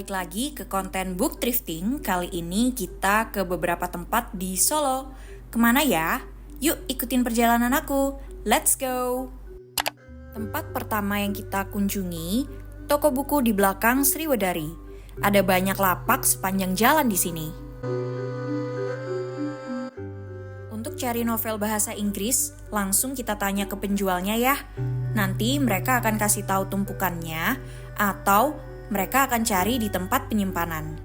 balik lagi ke konten book thrifting. Kali ini kita ke beberapa tempat di Solo. Kemana ya? Yuk ikutin perjalanan aku. Let's go! Tempat pertama yang kita kunjungi, toko buku di belakang Sriwedari. Ada banyak lapak sepanjang jalan di sini. Untuk cari novel bahasa Inggris, langsung kita tanya ke penjualnya ya. Nanti mereka akan kasih tahu tumpukannya, atau mereka akan cari di tempat penyimpanan.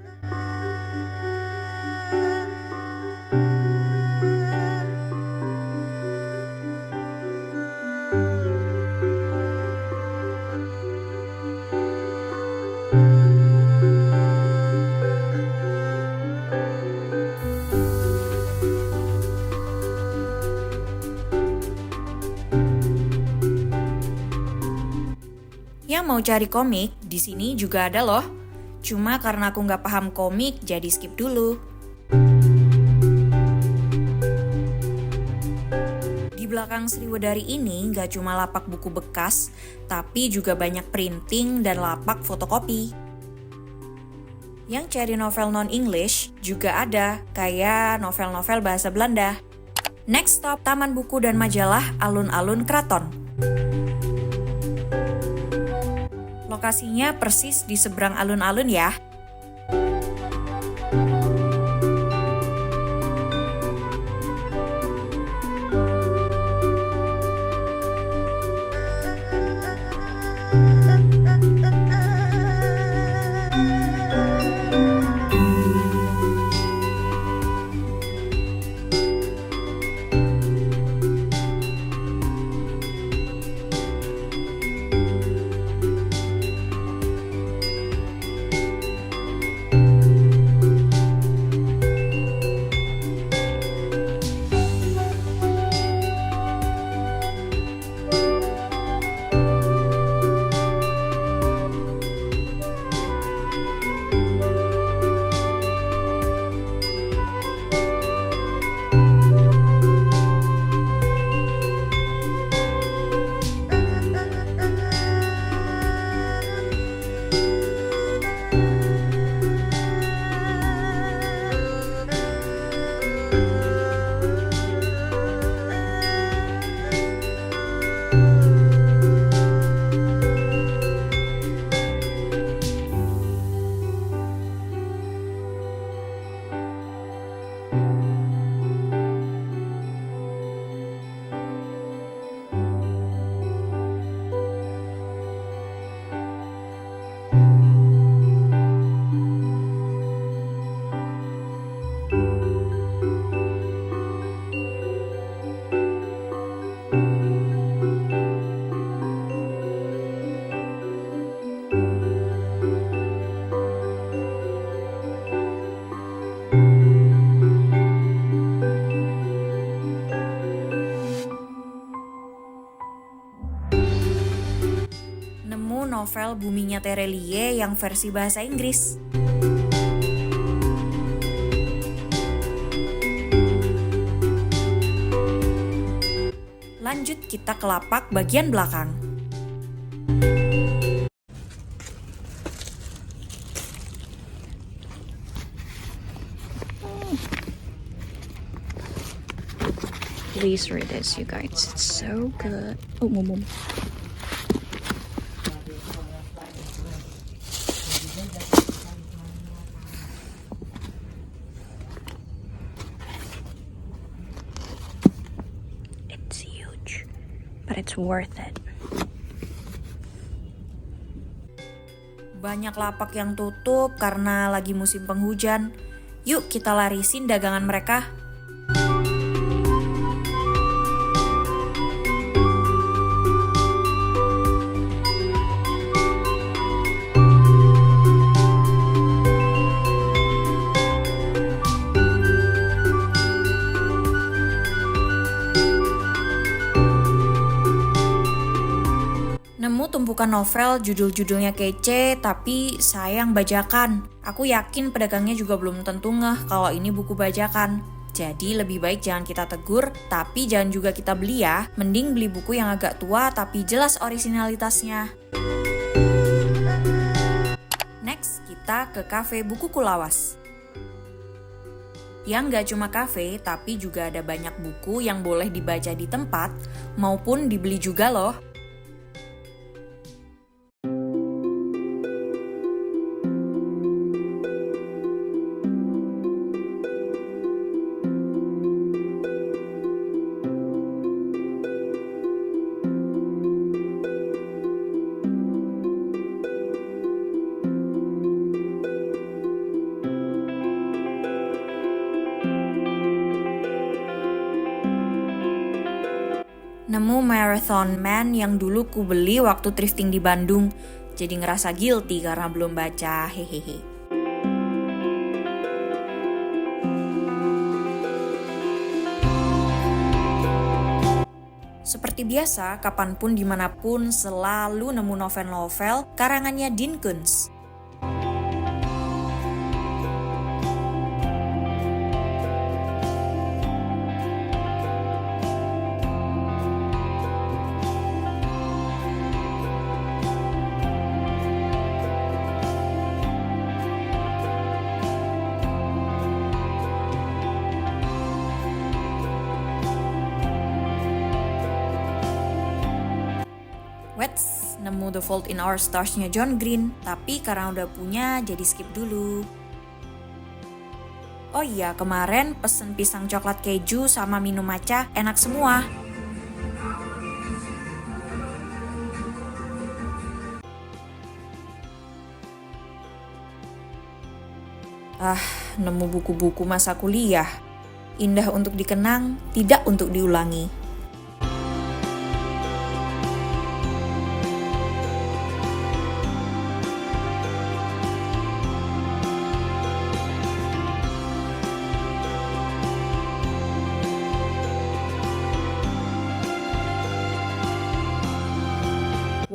Yang mau cari komik, di sini juga ada loh. Cuma karena aku nggak paham komik, jadi skip dulu. Di belakang Sriwedari ini nggak cuma lapak buku bekas, tapi juga banyak printing dan lapak fotokopi. Yang cari novel non-English juga ada, kayak novel-novel bahasa Belanda. Next stop, Taman Buku dan Majalah Alun-Alun Kraton. Lokasinya persis di seberang alun-alun ya. Novel Buminya Terelie yang versi bahasa Inggris. Lanjut kita ke lapak bagian belakang. Please read this, you guys. It's so good. Oh, mom. But it's worth it. Banyak lapak yang tutup karena lagi musim penghujan. Yuk kita larisin dagangan mereka. Nemu tumpukan novel judul-judulnya kece tapi sayang bajakan. Aku yakin pedagangnya juga belum tentu ngeh kalau ini buku bajakan. Jadi lebih baik jangan kita tegur, tapi jangan juga kita beli ya. Mending beli buku yang agak tua tapi jelas orisinalitasnya. Next, kita kita ke kafe Bukuku Lawas. Yang nggak cuma kafe, tapi juga ada banyak buku yang boleh dibaca di tempat maupun dibeli juga loh. Nemu Marathon Man yang dulu ku beli waktu thrifting di Bandung. Jadi ngerasa guilty karena belum baca, hehehe. Seperti biasa, kapanpun dimanapun selalu nemu novel-novel karangannya Dean Koontz. Wets, nemu The Fault in Our Stars-nya John Green, tapi karena udah punya jadi skip dulu. Oh iya, kemarin pesen pisang coklat keju sama minum matcha, enak semua. Nemu buku-buku masa kuliah. Indah untuk dikenang, tidak untuk diulangi.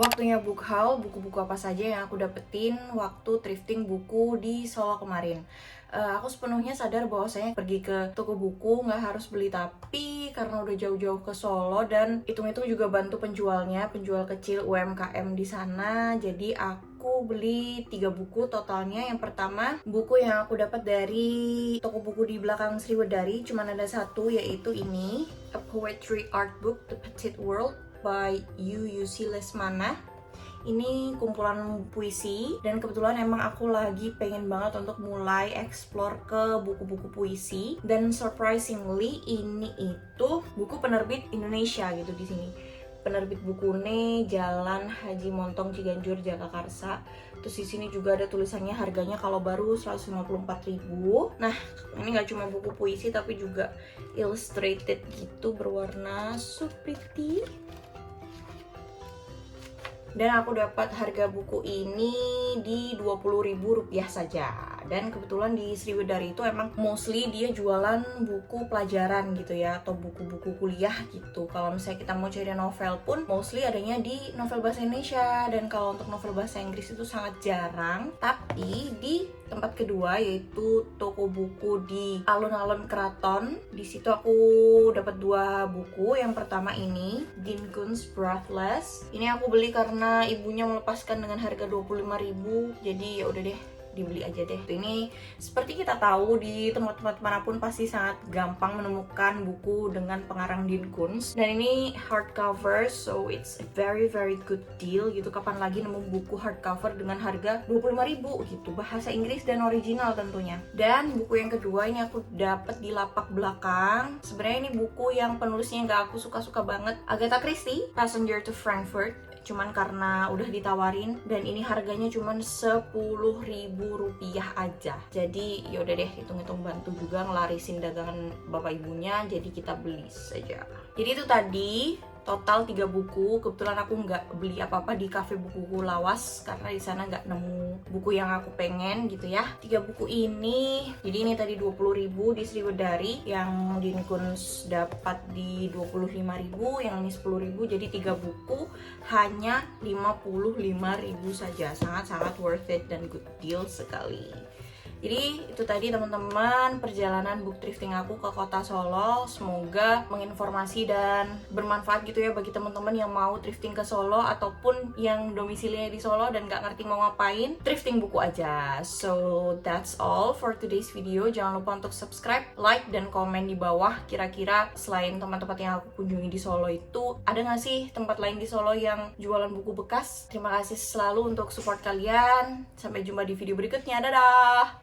Waktunya book haul, buku-buku apa saja yang aku dapetin waktu thrifting buku di Solo kemarin. Aku sepenuhnya sadar bahwasanya pergi ke toko buku nggak harus beli, tapi karena udah jauh-jauh ke Solo dan hitung-hitung juga bantu penjualnya, penjual kecil UMKM di sana, jadi aku beli 3 buku totalnya. Yang pertama, buku yang aku dapat dari toko buku di belakang Sriwedari, cuman ada satu, yaitu ini, A Poetry Art Book, The Petite World by UUC Lesmana. Ini kumpulan puisi dan kebetulan emang aku lagi pengen banget untuk mulai explore ke buku-buku puisi, dan surprisingly ini itu buku penerbit Indonesia gitu di sini. Penerbit Bukune, Jalan Haji Montong Ciganjur Jagakarsa. Terus di sini juga ada tulisannya, harganya kalau baru 154.000. Nah, ini nggak cuma buku puisi tapi juga illustrated gitu, berwarna so pretty. Dan aku dapat harga buku ini di Rp20.000 saja. Dan kebetulan di Sriwedari itu emang mostly dia jualan buku pelajaran gitu ya, atau buku-buku kuliah gitu. Kalau misalnya kita mau cari novel pun mostly adanya di Novel Bahasa Indonesia, dan kalau untuk novel bahasa Inggris itu sangat jarang. Tapi di tempat kedua, yaitu toko buku di Alun-Alun Keraton, di situ aku dapat 2 buku. Yang pertama ini, Dean Koontz Breathless. Ini aku beli karena ibunya melepaskan dengan harga 25.000, jadi ya udah deh, dibeli aja deh. Ini seperti kita tahu di tempat-tempat manapun pasti sangat gampang menemukan buku dengan pengarang Dean Koontz, dan ini hardcover, so it's a very very good deal gitu. Kapan lagi nemu buku hardcover dengan harga 25.000 gitu, bahasa Inggris dan original tentunya. Dan buku yang kedua ini aku dapat di lapak belakang. Sebenarnya ini buku yang penulisnya nggak aku suka-suka banget, Agatha Christie, Passenger to Frankfurt. Cuman karena udah ditawarin, dan ini harganya cuman Rp10.000 aja. Jadi yaudah deh, hitung-hitung bantu juga ngelarisin dagangan bapak ibunya, jadi kita beli saja. Jadi itu tadi total 3 buku. Kebetulan aku nggak beli apa-apa di kafe Bukuku Lawas karena di sana nggak nemu buku yang aku pengen gitu ya. 3 buku ini, jadi ini tadi 20.000 di Sriwedari, yang Dean Koontz dapat di 25.000, yang ini 10.000, jadi 3 buku hanya 55.000 saja. Sangat-sangat worth it dan good deal sekali. Jadi itu tadi teman-teman perjalanan book thrifting aku ke kota Solo. Semoga menginformasi dan bermanfaat gitu ya bagi teman-teman yang mau thrifting ke Solo ataupun yang domisilinya di Solo dan gak ngerti mau ngapain, thrifting buku aja. So that's all for today's video. Jangan lupa untuk subscribe, like, dan komen di bawah. Kira-kira selain tempat-tempat yang aku kunjungi di Solo itu, ada gak sih tempat lain di Solo yang jualan buku bekas? Terima kasih selalu untuk support kalian. Sampai jumpa di video berikutnya. Dadah!